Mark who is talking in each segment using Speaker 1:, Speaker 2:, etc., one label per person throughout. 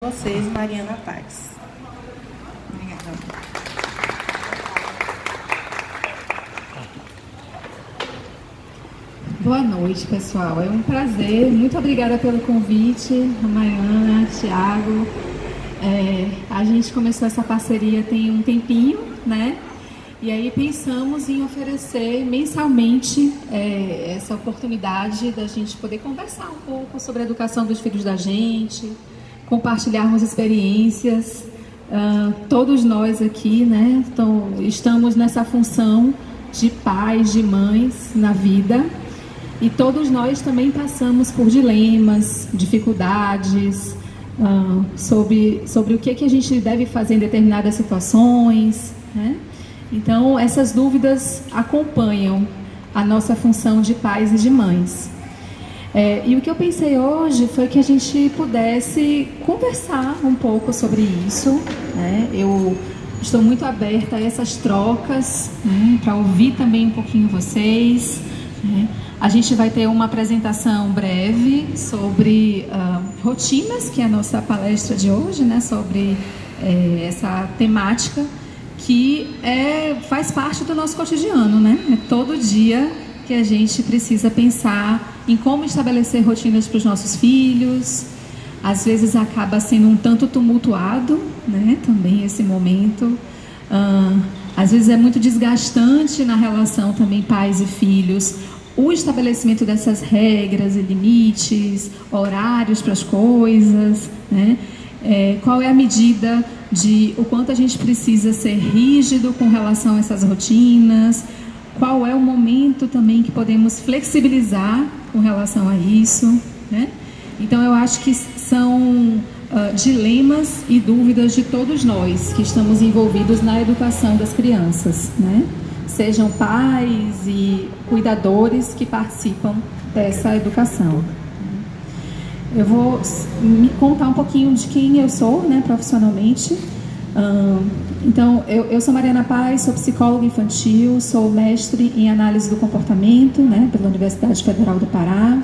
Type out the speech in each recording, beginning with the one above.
Speaker 1: Vocês, Mariana Paz.
Speaker 2: Obrigada. Boa noite, pessoal. É um prazer. Muito obrigada pelo convite, a Mariana, Thiago. A gente começou essa parceria tem um tempinho, né? E aí pensamos em oferecer mensalmente essa oportunidade da gente poder conversar um pouco sobre a educação dos filhos da gente, compartilharmos experiências. Todos nós aqui, né, estamos nessa função de pais, de mães na vida, e todos nós também passamos por dilemas, dificuldades, sobre o que a gente deve fazer em determinadas situações, né? Então, essas dúvidas acompanham a nossa função de pais e de mães. E o que eu pensei hoje foi que a gente pudesse conversar um pouco sobre isso, né? Eu estou muito aberta a essas trocas, né, para ouvir também um pouquinho vocês, né? A gente vai ter uma apresentação breve sobre rotinas, que é a nossa palestra de hoje, né, sobre essa temática que faz parte do nosso cotidiano, né? É todo dia que a gente precisa pensar em como estabelecer rotinas para os nossos filhos. Às vezes acaba sendo um tanto tumultuado, né? Também esse momento. Às vezes é muito desgastante na relação também pais e filhos, o estabelecimento dessas regras e limites, horários para as coisas, né? Qual é a medida de o quanto a gente precisa ser rígido com relação a essas rotinas? Qual é o momento também que podemos flexibilizar com relação a isso, né? Então, eu acho que são dilemas e dúvidas de todos nós que estamos envolvidos na educação das crianças, né? Sejam pais e cuidadores que participam dessa educação. Eu vou me contar um pouquinho de quem eu sou, né, profissionalmente. Então, eu sou Mariana Paz, sou psicóloga infantil, sou mestre em análise do comportamento, né, pela Universidade Federal do Pará.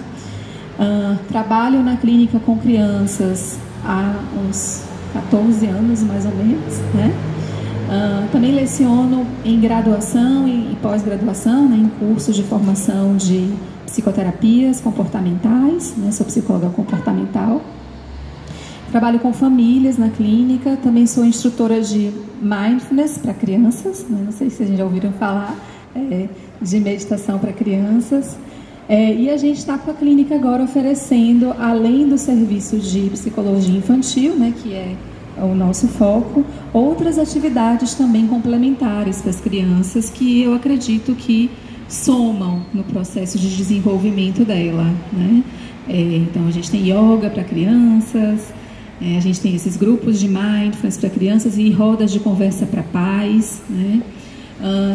Speaker 2: Trabalho na clínica com crianças há uns 14 anos, mais ou menos, né? Também leciono em graduação e pós-graduação, né, em cursos de formação de psicoterapias comportamentais, né, sou psicóloga comportamental. Trabalho com famílias na clínica, também sou instrutora de mindfulness para crianças, né? Não sei se vocês já ouviram falar de meditação para crianças. E a gente está com a clínica agora oferecendo, além do serviço de psicologia infantil, né, que é o nosso foco, outras atividades também complementares para as crianças que eu acredito que somam no processo de desenvolvimento dela, né? Então a gente tem yoga para crianças, a gente tem esses grupos de mindfulness para crianças e rodas de conversa para pais, né?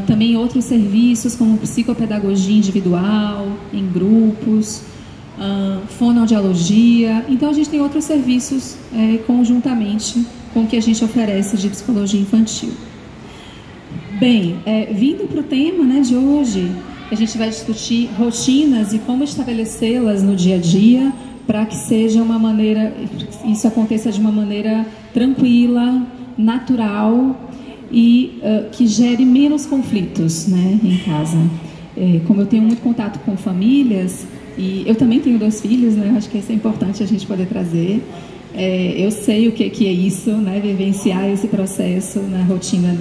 Speaker 2: Também outros serviços como psicopedagogia individual, em grupos, fonoaudiologia. Então a gente tem outros serviços conjuntamente com o que a gente oferece de psicologia infantil. Bem, vindo para o tema, né, de hoje, a gente vai discutir rotinas e como estabelecê-las no dia a dia para que seja uma maneira, isso aconteça de uma maneira tranquila, natural e que gere menos conflitos, né, em casa. Como eu tenho muito contato com famílias, e eu também tenho 2 filhos, né, acho que isso é importante a gente poder trazer. Eu sei o que é isso, né, vivenciar esse processo na rotina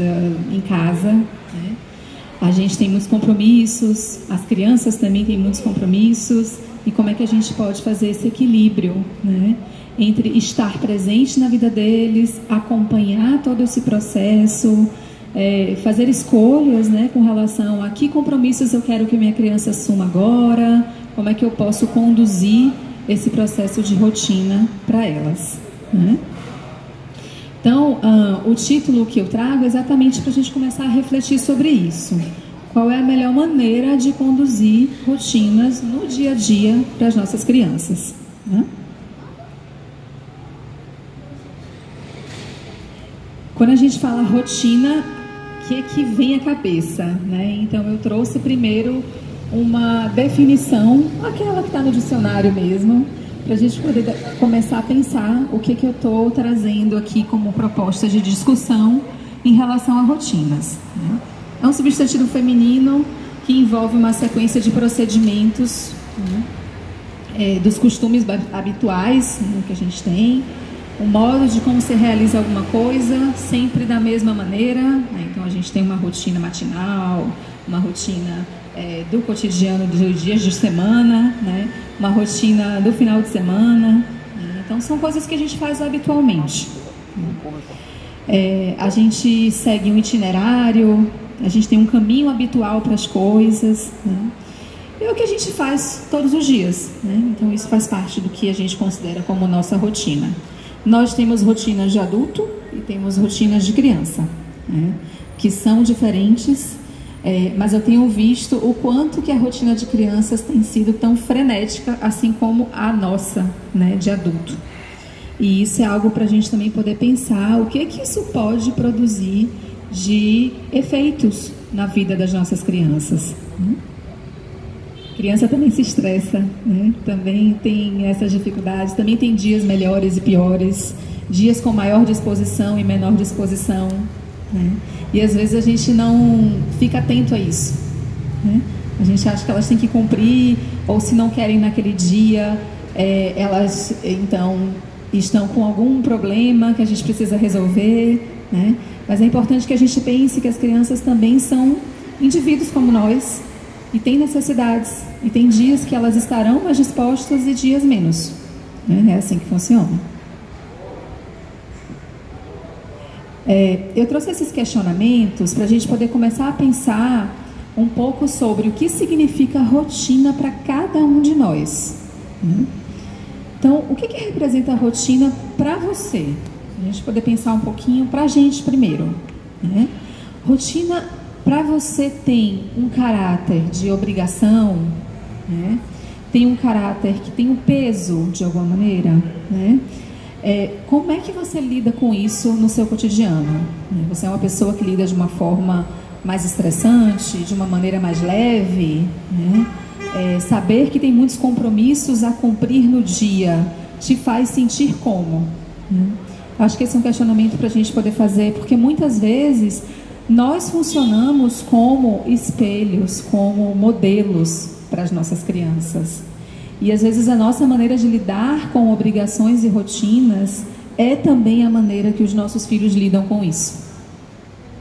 Speaker 2: em casa, né? A gente tem muitos compromissos, as crianças também têm muitos compromissos, e como é que a gente pode fazer esse equilíbrio, né, entre estar presente na vida deles, acompanhar todo esse processo, fazer escolhas, né, com relação a que compromissos eu quero que minha criança assuma agora, como é que eu posso conduzir esse processo de rotina para elas, né? Então, o título que eu trago é exatamente para a gente começar a refletir sobre isso. Qual é a melhor maneira de conduzir rotinas no dia a dia para as nossas crianças, né? Quando a gente fala rotina, o que vem à cabeça, né? Então, eu trouxe primeiro uma definição, aquela que está no dicionário mesmo, para a gente poder começar a pensar o que eu estou trazendo aqui como proposta de discussão em relação a rotinas, né? É um substantivo feminino que envolve uma sequência de procedimentos, né, dos costumes habituais, né, que a gente tem, o modo de como se realiza alguma coisa, sempre da mesma maneira, né? Então a gente tem uma rotina matinal, uma rotina do cotidiano dos dias de semana, né? Uma rotina do final de semana, né? Então são coisas que a gente faz habitualmente, né? A gente segue um itinerário, a gente tem um caminho habitual para as coisas, né? E é o que a gente faz todos os dias, né? Então isso faz parte do que a gente considera como nossa rotina. Nós temos rotinas de adulto e temos rotinas de criança, né? Que são diferentes. Mas eu tenho visto o quanto que a rotina de crianças tem sido tão frenética, assim como a nossa, né, de adulto. E isso é algo para a gente também poder pensar o que isso pode produzir de efeitos na vida das nossas crianças. Criança também se estressa, né? Também tem essas dificuldades, também tem dias melhores e piores, dias com maior disposição e menor disposição, né? E às vezes a gente não fica atento a isso, né? A gente acha que elas têm que cumprir, ou se não querem naquele dia, elas então estão com algum problema que a gente precisa resolver, né? Mas é importante que a gente pense que as crianças também são indivíduos como nós e têm necessidades, e tem dias que elas estarão mais dispostas e dias menos, né? É assim que funciona. Eu trouxe esses questionamentos para a gente poder começar a pensar um pouco sobre o que significa rotina para cada um de nós, né? Então, o que representa a rotina para você? A gente poder pensar um pouquinho para a gente primeiro, né? Rotina para você tem um caráter de obrigação, né? Tem um caráter que tem um peso de alguma maneira, né? Como é que você lida com isso no seu cotidiano? Você é uma pessoa que lida de uma forma mais estressante, de uma maneira mais leve, né? Saber que tem muitos compromissos a cumprir no dia te faz sentir como, né? Acho que esse é um questionamento para a gente poder fazer, porque muitas vezes nós funcionamos como espelhos, como modelos para as nossas crianças. E às vezes a nossa maneira de lidar com obrigações e rotinas é também a maneira que os nossos filhos lidam com isso,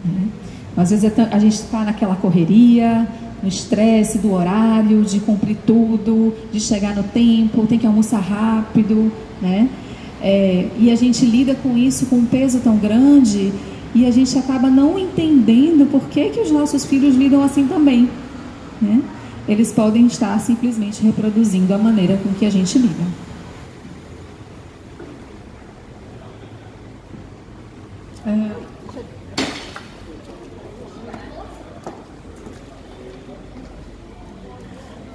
Speaker 2: né? Às vezes a gente está naquela correria, no estresse do horário, de cumprir tudo, de chegar no tempo, tem que almoçar rápido, né? E a gente lida com isso com um peso tão grande e a gente acaba não entendendo por que os nossos filhos lidam assim também, né? Eles podem estar simplesmente reproduzindo a maneira com que a gente lida.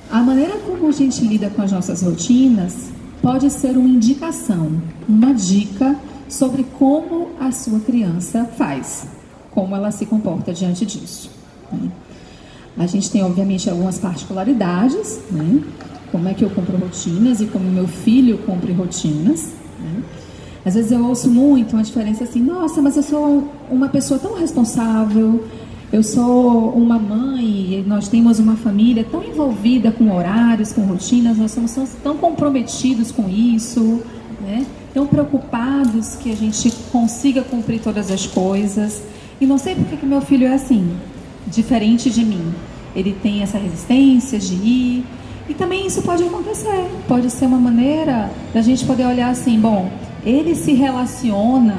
Speaker 2: A maneira como a gente lida com as nossas rotinas pode ser uma indicação, uma dica sobre como a sua criança faz, como ela se comporta diante disso, né? A gente tem, obviamente, algumas particularidades, né? Como é que eu cumpro rotinas e como meu filho cumpre rotinas, né? Às vezes eu ouço muito uma diferença assim: nossa, mas eu sou uma pessoa tão responsável, eu sou uma mãe, nós temos uma família tão envolvida com horários, com rotinas, nós somos tão comprometidos com isso, né? Tão preocupados que a gente consiga cumprir todas as coisas. E não sei por que meu filho é assim, diferente de mim. Ele tem essa resistência de ir. E também isso pode acontecer. Pode ser uma maneira da gente poder olhar assim: bom, ele se relaciona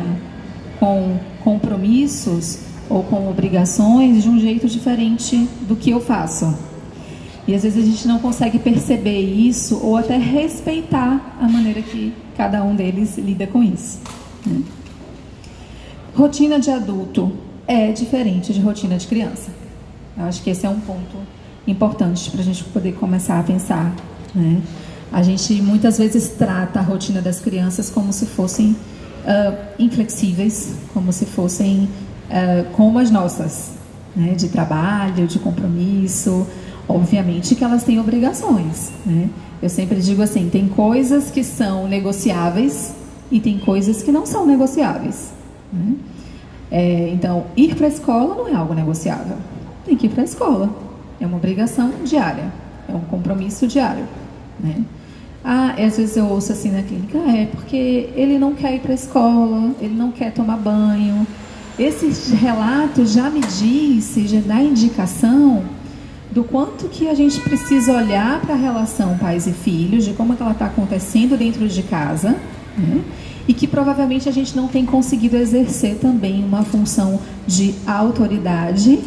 Speaker 2: com compromissos ou com obrigações de um jeito diferente do que eu faço. E às vezes a gente não consegue perceber isso ou até respeitar a maneira que cada um deles lida com isso, né? Rotina de adulto é diferente de rotina de criança. Eu acho que esse é um ponto importante para a gente poder começar a pensar, né? A gente muitas vezes trata a rotina das crianças como se fossem inflexíveis, como se fossem como as nossas, né? De trabalho, de compromisso. Obviamente que elas têm obrigações, né? Eu sempre digo assim, tem coisas que são negociáveis e tem coisas que não são negociáveis, né? Então, ir para a escola não é algo negociável. Tem que ir para a escola. É uma obrigação diária. É um compromisso diário, né? Às vezes eu ouço assim na clínica, porque ele não quer ir para a escola, ele não quer tomar banho. Esse relato já me disse, já dá indicação do quanto que a gente precisa olhar para a relação pais e filhos, de como é que ela está acontecendo dentro de casa, né? E que provavelmente a gente não tem conseguido exercer também uma função de autoridade,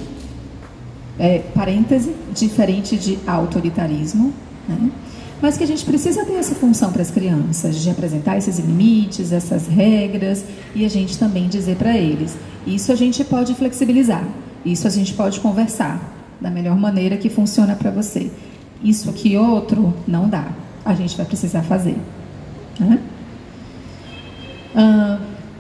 Speaker 2: parêntese, diferente de autoritarismo, né? Mas que a gente precisa ter essa função para as crianças, de apresentar esses limites, essas regras, e a gente também dizer para eles, isso a gente pode flexibilizar, isso a gente pode conversar da melhor maneira que funciona para você. Isso aqui outro não dá, a gente vai precisar fazer, né?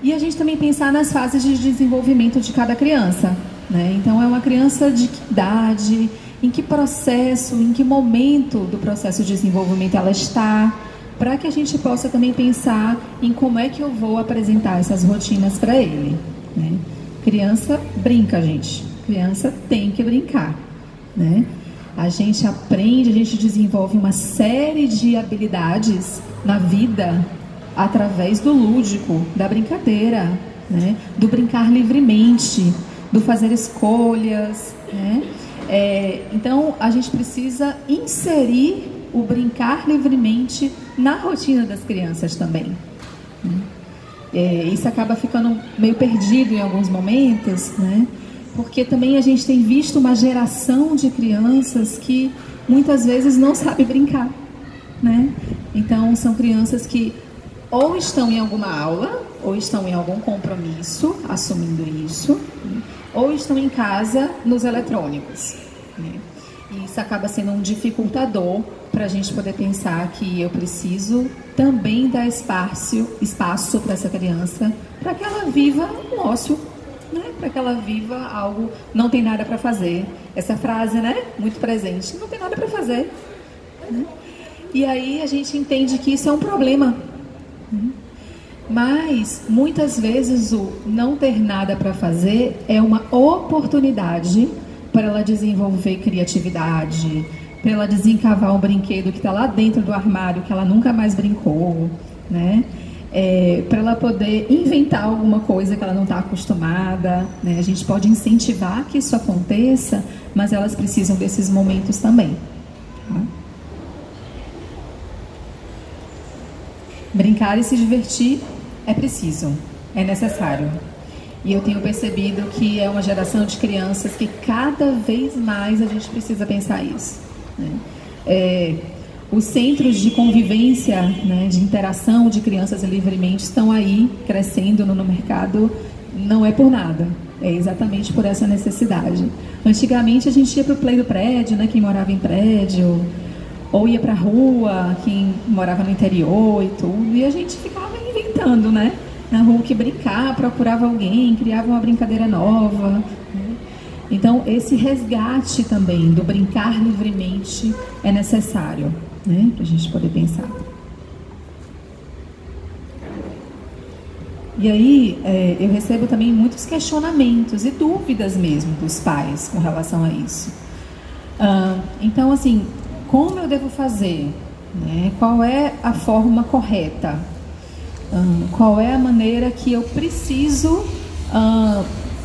Speaker 2: E a gente também pensar nas fases de desenvolvimento de cada criança, né? Então, é uma criança de que idade, em que processo, em que momento do processo de desenvolvimento ela está, para que a gente possa também pensar em como é que eu vou apresentar essas rotinas para ele, né? Criança brinca, gente. Criança tem que brincar, né? A gente aprende, a gente desenvolve uma série de habilidades na vida através do lúdico, da brincadeira, né? Do brincar livremente, do fazer escolhas, né? Então, a gente precisa inserir o brincar livremente na rotina das crianças também. Isso acaba ficando meio perdido em alguns momentos, né? Porque também a gente tem visto uma geração de crianças que muitas vezes não sabe brincar, né? Então, são crianças que ou estão em alguma aula, ou estão em algum compromisso, assumindo isso, ou estão em casa nos eletrônicos, né? E isso acaba sendo um dificultador para a gente poder pensar que eu preciso também dar espaço para essa criança, para que ela viva um ócio, né? Para que ela viva algo, não tem nada para fazer. Essa frase, né? Muito presente, não tem nada para fazer, né? E aí a gente entende que isso é um problema, né? Mas, muitas vezes, o não ter nada para fazer é uma oportunidade para ela desenvolver criatividade, para ela desencavar um brinquedo que está lá dentro do armário, que ela nunca mais brincou, né? Para ela poder inventar alguma coisa que ela não está acostumada, né? A gente pode incentivar que isso aconteça, mas elas precisam desses momentos também, tá? Brincar e se divertir é preciso, é necessário. E eu tenho percebido que é uma geração de crianças que cada vez mais a gente precisa pensar isso, né? Os centros de convivência, né, de interação de crianças livremente estão aí crescendo no mercado, não é por nada, é exatamente por essa necessidade. Antigamente a gente ia para o play do prédio, né, quem morava em prédio, ou ia para a rua, quem morava no interior e tudo, e a gente ficava inventando, né? Na rua que brincar, procurava alguém, criava uma brincadeira nova, né? Então, esse resgate também do brincar livremente é necessário, né? Para a gente poder pensar. E aí, eu recebo também muitos questionamentos e dúvidas mesmo dos pais com relação a isso. Então, assim, como eu devo fazer, né? Qual é a forma correta? Qual é a maneira que eu preciso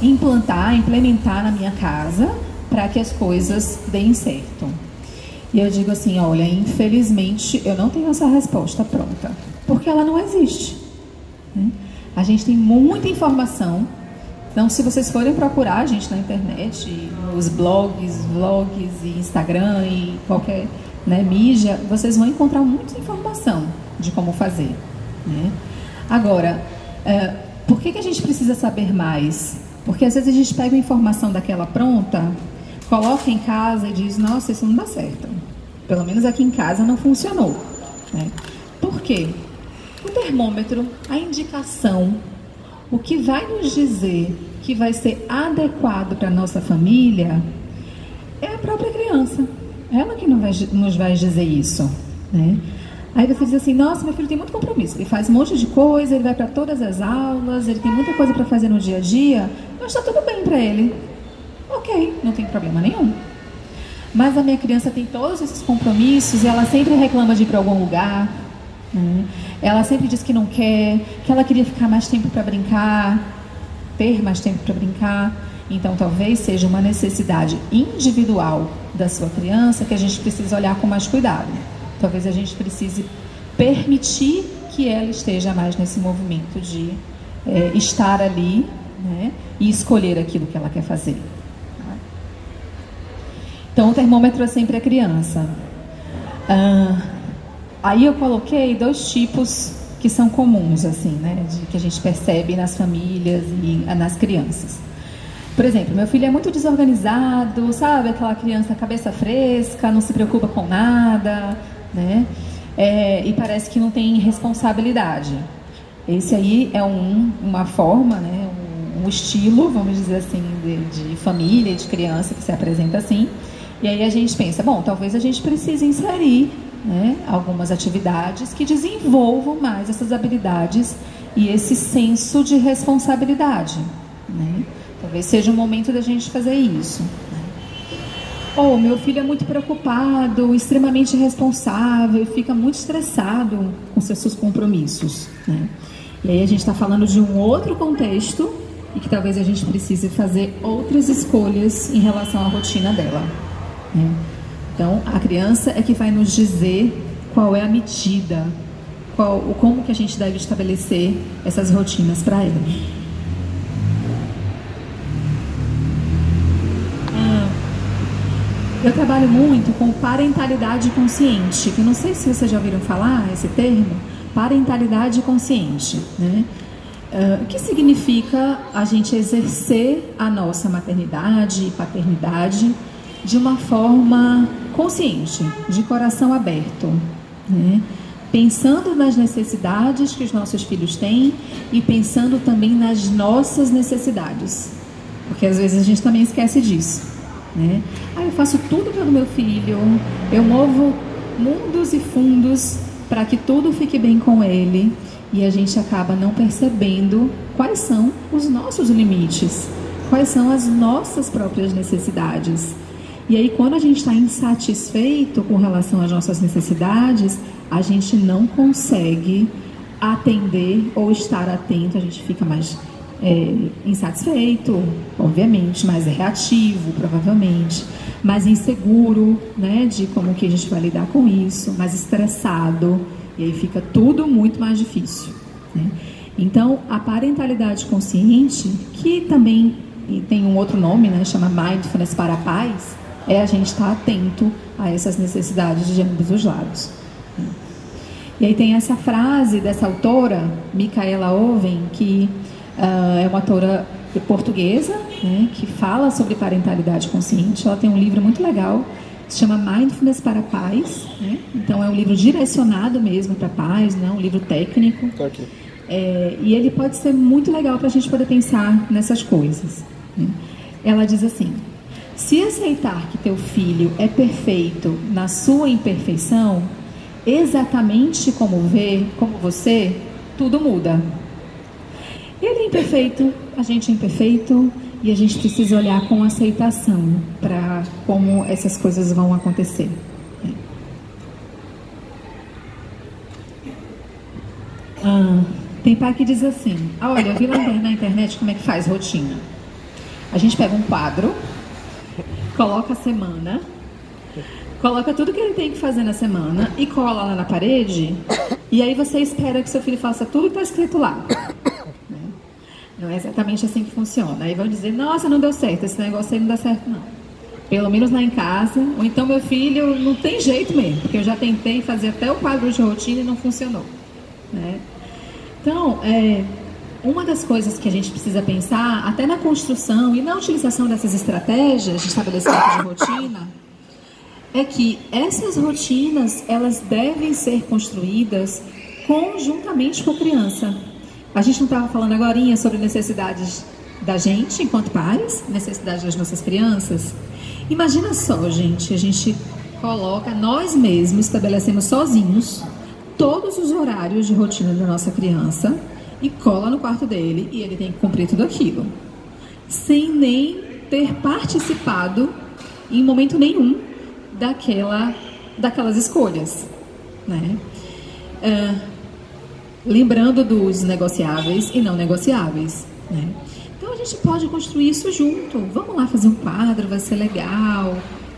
Speaker 2: implementar na minha casa para que as coisas deem certo? E eu digo assim, olha, infelizmente eu não tenho essa resposta pronta, porque ela não existe, né? A gente tem muita informação. Então, se vocês forem procurar a gente na internet, nos blogs, vlogs e Instagram e qualquer, né, mídia, vocês vão encontrar muita informação de como fazer, né? Agora, por que a gente precisa saber mais? Porque às vezes a gente pega a informação daquela pronta, coloca em casa e diz, nossa, isso não dá certo. Pelo menos aqui em casa não funcionou, né? Por quê? O termômetro, a indicação, o que vai nos dizer que vai ser adequado para a nossa família é a própria criança. Ela que nos vai dizer isso, né? Aí você diz assim, nossa, meu filho tem muito compromisso, ele faz um monte de coisa, ele vai para todas as aulas, ele tem muita coisa para fazer no dia a dia, mas está tudo bem para ele. Ok, não tem problema nenhum. Mas a minha criança tem todos esses compromissos e ela sempre reclama de ir para algum lugar, né? Ela sempre diz que não quer, que ela queria ficar mais tempo para brincar, ter mais tempo para brincar. Então talvez seja uma necessidade individual da sua criança que a gente precisa olhar com mais cuidado. Talvez a gente precise permitir que ela esteja mais nesse movimento de estar ali, né, e escolher aquilo que ela quer fazer. Então o termômetro é sempre a criança. Aí eu coloquei 2 tipos que são comuns, assim, né, que a gente percebe nas famílias e nas crianças. Por exemplo, meu filho é muito desorganizado, sabe? Aquela criança cabeça fresca, não se preocupa com nada, né? E parece que não tem responsabilidade. Esse aí é uma forma, né? Um estilo, vamos dizer assim, de família e de criança que se apresenta assim. E aí a gente pensa, bom, talvez a gente precise inserir, né, algumas atividades que desenvolvam mais essas habilidades e esse senso de responsabilidade, né? Talvez seja o momento da gente fazer isso, né? Ou meu filho é muito preocupado, extremamente responsável, fica muito estressado com seus compromissos, né? E aí a gente está falando de um outro contexto e que talvez a gente precise fazer outras escolhas em relação à rotina dela, né? Então a criança é que vai nos dizer qual é a medida, como que a gente deve estabelecer essas rotinas para ela. Eu trabalho muito com parentalidade consciente, que não sei se vocês já ouviram falar esse termo, parentalidade consciente, né? O que significa a gente exercer a nossa maternidade e paternidade de uma forma consciente, de coração aberto, né? Pensando nas necessidades que os nossos filhos têm e pensando também nas nossas necessidades, porque às vezes a gente também esquece disso, né? Eu faço tudo pelo meu filho, eu movo mundos e fundos para que tudo fique bem com ele, e a gente acaba não percebendo quais são os nossos limites, quais são as nossas próprias necessidades. E aí quando a gente está insatisfeito com relação às nossas necessidades, a gente não consegue atender ou estar atento, a gente fica mais insatisfeito, obviamente, mais reativo, provavelmente, mais inseguro, né, de como que a gente vai lidar com isso, mais estressado, e aí fica tudo muito mais difícil, né? Então, a parentalidade consciente, que também tem um outro nome, né, chama Mindfulness para a Paz, é a gente estar atento a essas necessidades de ambos os lados. E aí tem essa frase dessa autora, Micaela Owen, que é uma autora portuguesa, né, que fala sobre parentalidade consciente. Ela tem um livro muito legal, se chama Mindfulness para a Paz, né? Então é um livro direcionado mesmo para a paz, né? Um livro técnico. Tá aqui. E ele pode ser muito legal para a gente poder pensar nessas coisas, né? Ela diz assim: se aceitar que teu filho é perfeito na sua imperfeição, exatamente como você, tudo muda. Ele é imperfeito, a gente é imperfeito, e a gente precisa olhar com aceitação para como essas coisas vão acontecer. Tem pai que diz assim: olha, eu vi na internet como é que faz rotina. A gente pega um quadro, coloca a semana, coloca tudo que ele tem que fazer na semana e cola lá na parede, e aí você espera que seu filho faça tudo que está escrito lá. Não é exatamente assim que funciona. Aí vão dizer: nossa, não deu certo, esse negócio aí não dá certo não. Pelo menos lá em casa. Ou então meu filho não tem jeito mesmo, porque eu já tentei fazer até o quadro de rotina e não funcionou, né? Então, uma das coisas que a gente precisa pensar, até na construção e na utilização dessas estratégias de estabelecimento de rotina, é que essas rotinas, elas devem ser construídas conjuntamente com a criança. A gente não estava falando agorinha sobre necessidades da gente, enquanto pais, necessidades das nossas crianças? Imagina só, gente, a gente nós mesmos estabelecemos sozinhos todos os horários de rotina da nossa criança e cola no quarto dele e ele tem que cumprir tudo aquilo, sem nem ter participado em momento nenhum daquelas escolhas, né? Lembrando dos negociáveis e não negociáveis, né? Então a gente pode construir isso junto. Vamos lá fazer um quadro, vai ser legal,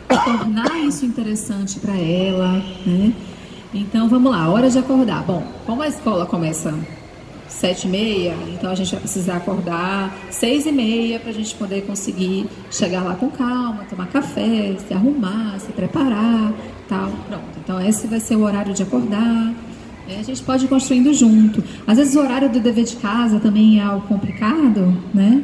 Speaker 2: tornar isso interessante para ela, né? Então vamos lá, hora de acordar. Bom, como a escola começa 7h30, então a gente vai precisar acordar 6h30 para a gente poder conseguir chegar lá com calma, tomar café, se arrumar, se preparar, tal. Pronto, então esse vai ser o horário de acordar. A gente pode ir construindo junto. Às vezes o horário do dever de casa também é algo complicado, né?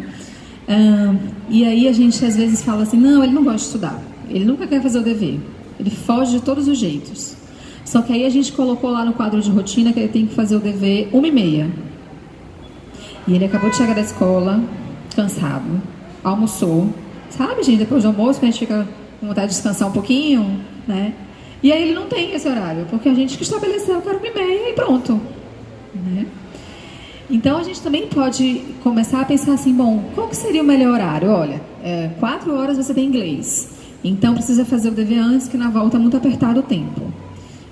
Speaker 2: E aí a gente às vezes fala assim, não, ele não gosta de estudar, ele nunca quer fazer o dever, ele foge de todos os jeitos. Só que aí a gente colocou lá no quadro de rotina que ele tem que fazer o dever 1h30. E ele acabou de chegar da escola, cansado, almoçou. Sabe, gente, depois do almoço, a gente fica com vontade de descansar um pouquinho, né? E aí ele não tem esse horário, porque a gente que estabeleceu que era 1h30 e pronto, né? Então a gente também pode começar a pensar assim, bom, qual que seria o melhor horário? Olha, 4 horas você tem inglês, então precisa fazer o dever antes, que na volta é muito apertado o tempo.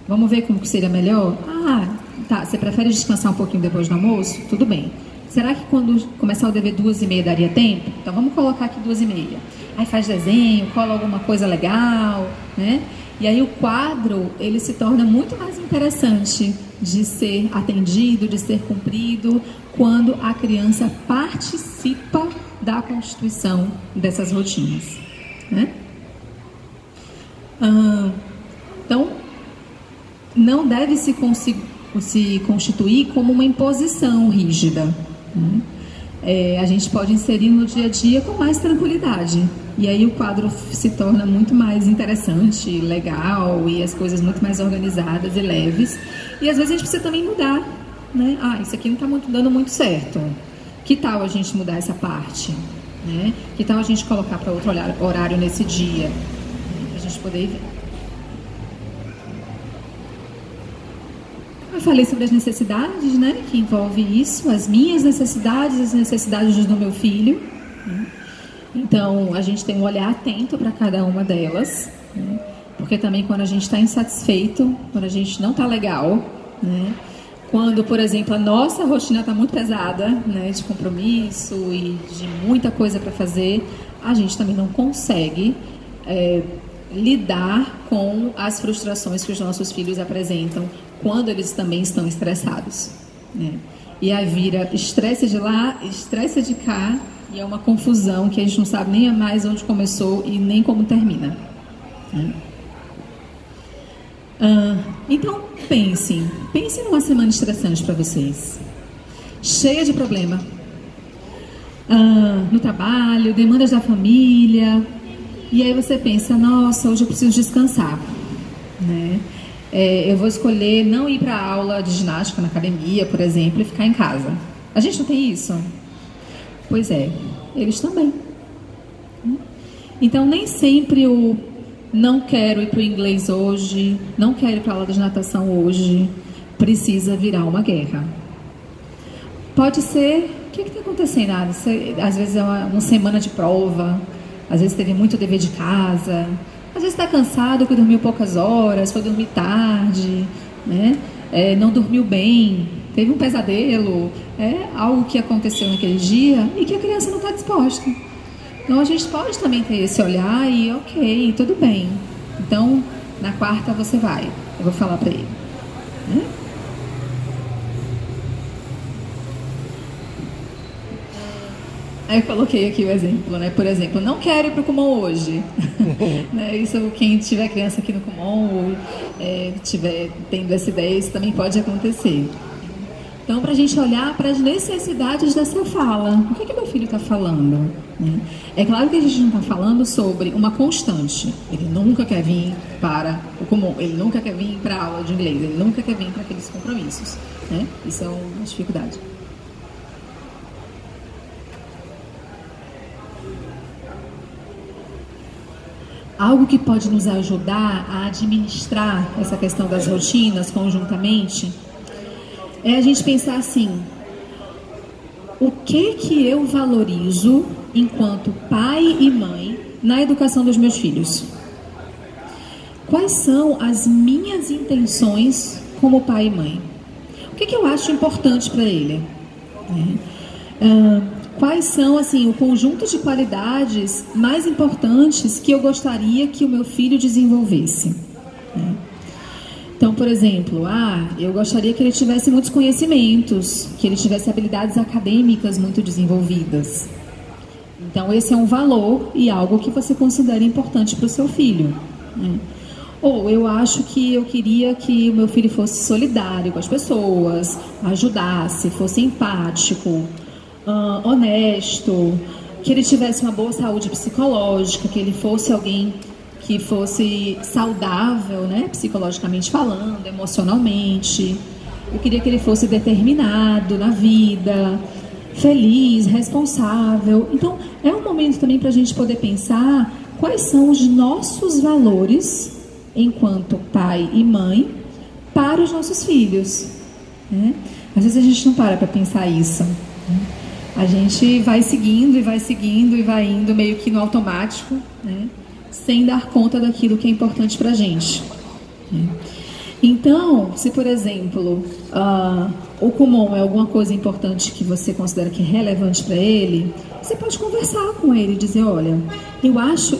Speaker 2: Vamos ver como que seria melhor? Ah, tá, você prefere descansar um pouquinho depois do almoço? Tudo bem. Será que quando começar o dever 2h30 daria tempo? Então vamos colocar aqui 2h30. Aí faz desenho, cola alguma coisa legal, né? E aí o quadro, ele se torna muito mais interessante de ser atendido, de ser cumprido, quando a criança participa da constituição dessas rotinas, né? Então, não deve se constituir como uma imposição rígida, né? A gente pode inserir no dia a dia com mais tranquilidade. E aí o quadro se torna muito mais interessante, legal, e as coisas muito mais organizadas e leves. E às vezes a gente precisa também mudar, né? Ah, isso aqui não está dando muito certo. Que tal a gente mudar essa parte, né? Que tal a gente colocar para outro horário nesse dia, para a gente poder ver. Eu falei sobre as necessidades, né, que envolve isso, as minhas necessidades, as necessidades do meu filho, né? Então, a gente tem um olhar atento para cada uma delas, né? Porque também quando a gente está insatisfeito, quando a gente não está legal, né? Quando, por exemplo, a nossa rotina está muito pesada, né, de compromisso e de muita coisa para fazer, a gente também não consegue lidar com as frustrações que os nossos filhos apresentam quando eles também estão estressados, né? E aí vira estresse de lá, estresse de cá, e é uma confusão que a gente não sabe nem mais onde começou e nem como termina, né? Então pense numa semana estressante para vocês, cheia de problema, no trabalho, demandas da família, e aí você pensa, nossa, hoje eu preciso descansar, né? Eu vou escolher não ir para a aula de ginástica na academia, por exemplo, e ficar em casa. A gente não tem isso? Pois é, eles também. Então, nem sempre o não quero ir para o inglês hoje, não quero ir para a aula de natação hoje, precisa virar uma guerra. Pode ser, o que está acontecendo? Às vezes é uma semana de prova, às vezes teve muito dever de casa, às vezes está cansado porque dormiu poucas horas, foi dormir tarde, né? Não dormiu bem, teve um pesadelo, algo que aconteceu naquele dia e que a criança não está disposta. Então a gente pode também ter esse olhar e ok, tudo bem. Então na quarta você vai, eu vou falar para ele, né? Aí eu coloquei aqui o exemplo, né? Por exemplo, não quero ir para o Kumon hoje. Né? Isso, quem tiver criança aqui no Kumon ou tiver tendo essa ideia, isso também pode acontecer. Então, para a gente olhar para as necessidades dessa fala. O que meu filho está falando? Né? É claro que a gente não está falando sobre uma constante. Ele nunca quer vir para o Kumon, ele nunca quer vir para a aula de inglês, ele nunca quer vir para aqueles compromissos, né? Isso é uma dificuldade. algo que pode nos ajudar a administrar essa questão das rotinas conjuntamente é a gente pensar assim: o que eu valorizo enquanto pai e mãe na educação dos meus filhos? Quais são as minhas intenções como pai e mãe? O que eu acho importante para ele? Quais são, assim, o conjunto de qualidades mais importantes que eu gostaria que o meu filho desenvolvesse? Então, por exemplo, eu gostaria que ele tivesse muitos conhecimentos, que ele tivesse habilidades acadêmicas muito desenvolvidas. Então, esse é um valor e algo que você considera importante para o seu filho, né? Ou eu acho que eu queria que o meu filho fosse solidário com as pessoas, ajudasse, fosse empático, honesto, que ele tivesse uma boa saúde psicológica, que ele fosse alguém que fosse saudável, né, psicologicamente falando, emocionalmente. Eu queria que ele fosse determinado na vida, feliz, responsável. Então, é um momento também para a gente poder pensar quais são os nossos valores enquanto pai e mãe para os nossos filhos, né? Às vezes a gente não para pensar isso, né? A gente vai seguindo e vai indo meio que no automático, né? Sem dar conta daquilo que é importante para a gente, né? Então, se por exemplo o Kumon é alguma coisa importante que você considera que é relevante para ele, você pode conversar com ele e dizer: olha,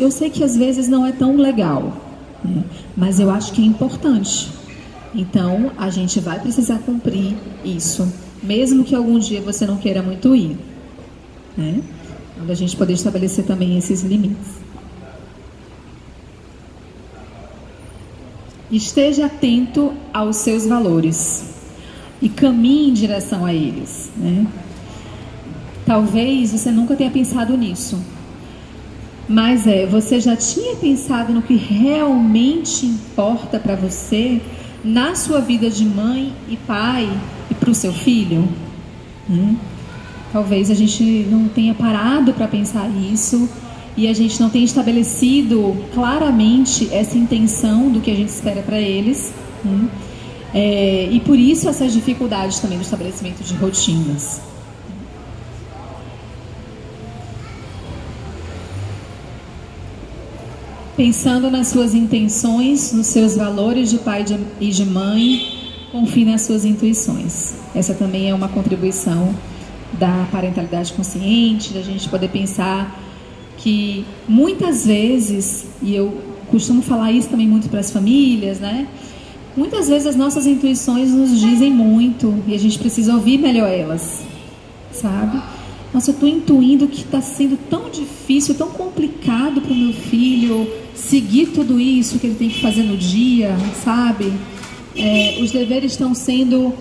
Speaker 2: eu sei que às vezes não é tão legal, né? Mas eu acho que é importante. Então, a gente vai precisar cumprir isso, mesmo que algum dia você não queira muito ir, né? Para a gente poder estabelecer também esses limites. Esteja atento aos seus valores e caminhe em direção a eles, né? Talvez você nunca tenha pensado nisso, mas você já tinha pensado no que realmente importa para você na sua vida de mãe e pai e para o seu filho? Talvez a gente não tenha parado para pensar isso e a gente não tenha estabelecido claramente essa intenção do que a gente espera para eles, né? E por isso essas dificuldades também do estabelecimento de rotinas. Pensando nas suas intenções, nos seus valores de pai e de mãe, confie nas suas intuições. Essa também é uma contribuição da parentalidade consciente, da gente poder pensar que muitas vezes, e eu costumo falar isso também muito para as famílias, né? Muitas vezes as nossas intuições nos dizem muito e a gente precisa ouvir melhor elas, sabe? Nossa, eu estou intuindo que está sendo tão difícil, tão complicado para o meu filho seguir tudo isso que ele tem que fazer no dia, sabe? Os deveres estão sendo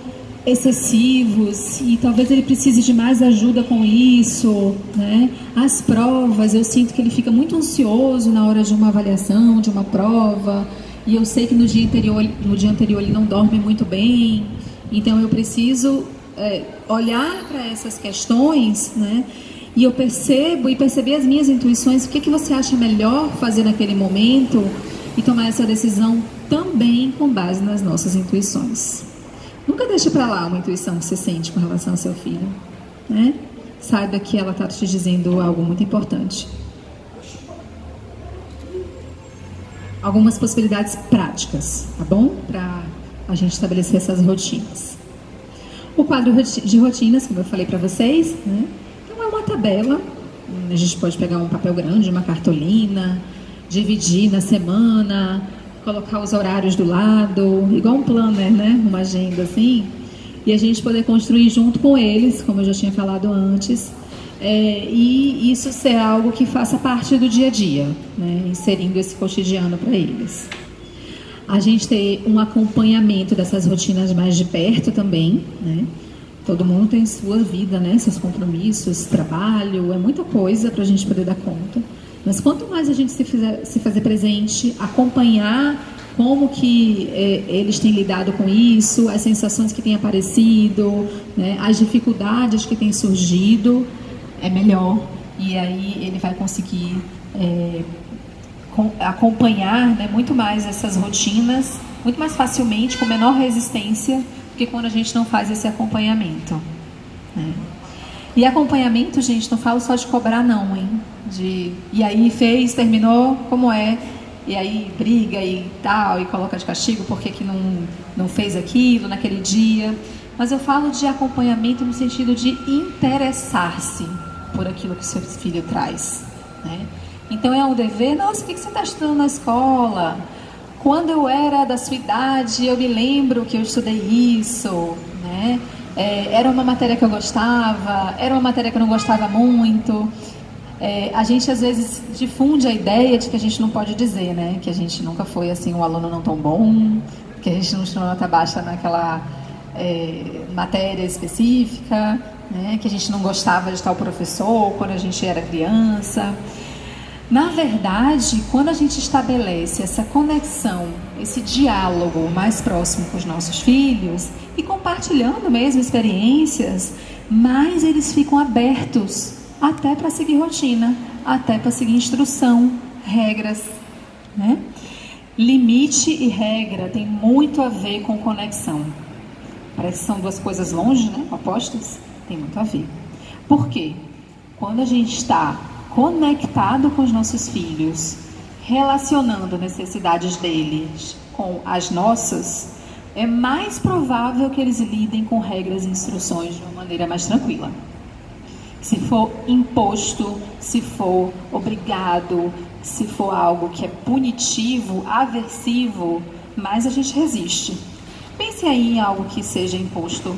Speaker 2: excessivos e talvez ele precise de mais ajuda com isso, né? As provas, eu sinto que ele fica muito ansioso na hora de uma avaliação, de uma prova, e eu sei que no dia anterior ele não dorme muito bem, então eu preciso olhar para essas questões, né? E eu perceber as minhas intuições, o que você acha melhor fazer naquele momento e tomar essa decisão também com base nas nossas intuições. Nunca deixe para lá uma intuição que você sente com relação ao seu filho, né? Saiba que ela está te dizendo algo muito importante. Algumas possibilidades práticas, tá bom? Para a gente estabelecer essas rotinas. O quadro de rotinas, como eu falei para vocês, né? Então é uma tabela. A gente pode pegar um papel grande, uma cartolina, dividir na semana, colocar os horários do lado, igual um planner, né? Uma agenda assim, e a gente poder construir junto com eles, como eu já tinha falado antes, e isso ser algo que faça parte do dia a dia, né? Inserindo esse cotidiano para eles. A gente ter um acompanhamento dessas rotinas mais de perto também, né? Todo mundo tem sua vida, né? Seus compromissos, trabalho, é muita coisa para a gente poder dar conta. Mas quanto mais a gente se fazer presente, acompanhar como que eles têm lidado com isso, as sensações que têm aparecido, né, as dificuldades que têm surgido, é melhor. E aí ele vai conseguir acompanhar, né, muito mais essas rotinas, muito mais facilmente, com menor resistência, do que quando a gente não faz esse acompanhamento, né? E acompanhamento, gente, não falo só de cobrar não, hein? E aí fez, terminou, como é? E aí briga e tal, e coloca de castigo porque que não fez aquilo naquele dia. Mas eu falo de acompanhamento no sentido de interessar-se por aquilo que seu filho traz, né? Então é um dever, nossa, o que você está estudando na escola? Quando eu era da sua idade, eu me lembro que eu estudei isso, né? Era uma matéria que eu gostava, era uma matéria que eu não gostava muito. A gente às vezes difunde a ideia de que a gente não pode dizer, né? Que a gente nunca foi assim um aluno não tão bom, que a gente não tirou nota baixa naquela matéria específica, né? Que a gente não gostava de tal professor quando a gente era criança. Na verdade, quando a gente estabelece essa conexão, esse diálogo mais próximo com os nossos filhos e compartilhando mesmo experiências, mais eles ficam abertos até para seguir rotina, até para seguir instrução, regras, né? Limite e regra tem muito a ver com conexão. Parece que são duas coisas longe, né? Opostas. Tem muito a ver. Por quê? Quando a gente está conectado com os nossos filhos, relacionando necessidades deles com as nossas, é mais provável que eles lidem com regras e instruções de uma maneira mais tranquila. Se for imposto, se for obrigado, se for algo que é punitivo, aversivo, mais a gente resiste. Pense aí em algo que seja imposto.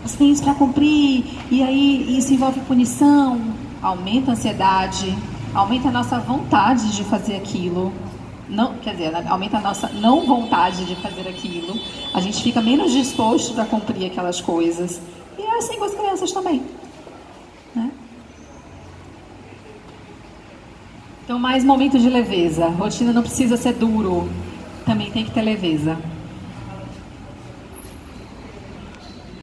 Speaker 2: Você tem isso para cumprir, e aí isso envolve punição, aumenta a ansiedade, aumenta a nossa vontade de fazer aquilo. Não, quer dizer, aumenta a nossa não vontade de fazer aquilo. A gente fica menos disposto para cumprir aquelas coisas. E é assim com as crianças também, né? Então, mais momento de leveza. A rotina não precisa ser duro, também tem que ter leveza.